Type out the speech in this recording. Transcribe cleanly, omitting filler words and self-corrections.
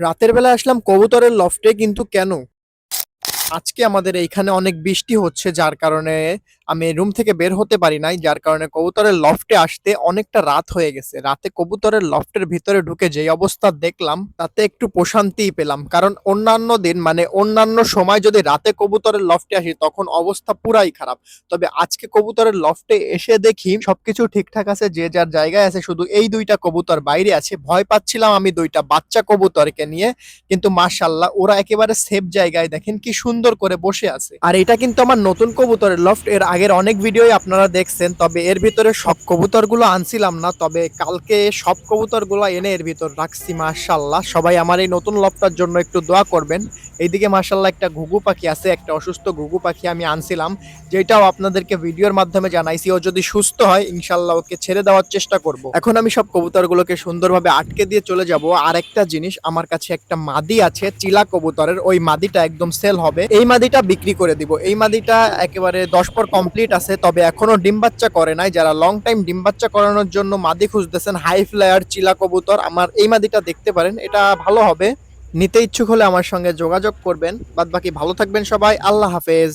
রাতের বেলা আসলাম কবুতরের লফটে, কিন্তু কেন? আজকে আমাদের এইখানে অনেক বৃষ্টি হচ্ছে, যার কারণে আমি রুম থেকে বের হতে পারি নাই। যার কারণে কবুতরের লফটে আসতে অনেকটা রাত হয়ে গেছে। রাতে কবুতরের লফটের ভিতরে ঢুকে যেই অবস্থা দেখলাম, তাতে একটু প্রশান্তিই পেলাম। কারণ অন্যান্য দিন মানে অন্যান্য সময় যদি রাতে কবুতরের লফটে আসি তখন অবস্থা পুরাই খারাপ। তবে আজকে কবুতরের লফটে এসে দেখি সবকিছু ঠিকঠাক আছে, যে যার জায়গায় আছে, শুধু এই দুইটা কবুতর বাইরে আছে। ভয় পাচ্ছিলাম আমি দুইটা বাচ্চা কবুতরকে নিয়ে, কিন্তু মাশাআল্লাহ ওরা একেবারে সেফ জায়গায়, দেখেন কি সুন্দর করে বসে আছে। আর এটা কিন্তু আমার নতুন কবুতরের লফট, এর আগের অনেক ভিডিওই আপনারা দেখছেন। তবে এর ভিতরে সব কবুতরগুলো আনছিলাম না, তবে কালকে সব কবুতরগুলো এনে এর ভিতর রাখছি। মাশাআল্লাহ সবাই আমার এই নতুন লফটার জন্য একটু দোয়া করবেন। এইদিকে মাশাআল্লাহ একটা ঘুঘু পাখি আছে, একটা অসুস্থ ঘুঘু পাখি আমি আনছিলাম, যেটাও আপনাদেরকে ভিডিওর মাধ্যমে জানাইছি। ও যদি সুস্থ হয় ইনশাল্লাহ ওকে ছেড়ে দেওয়ার চেষ্টা করব। এখন আমি সব কবুতরগুলোকে সুন্দরভাবে আটকে দিয়ে চলে যাব। আর একটা জিনিস, আমার কাছে একটা মাদি আছে চিলা কবুতরের, ওই মাদিটা একদম সেল হবে, এই মাদিটা বিক্রি করে দিব। এই মাদিটা একেবারে 10 পর কমপ্লিট আছে, তবে এখনো ডিম বাচ্চা করে নাই। যারা লং টাইম ডিম বাচ্চা করানোর জন্য মাদি খুঁজতেছেন, হাই ফ্লায়ার চিলা কবুতর, আমার এই মাদিটা দেখতে পারেন, এটা ভালো হবে। নিতে ইচ্ছুক হলে আমার সঙ্গে যোগাযোগ করবেন। বাদ বাকি ভালো থাকবেন সবাই, আল্লাহ হাফেজ।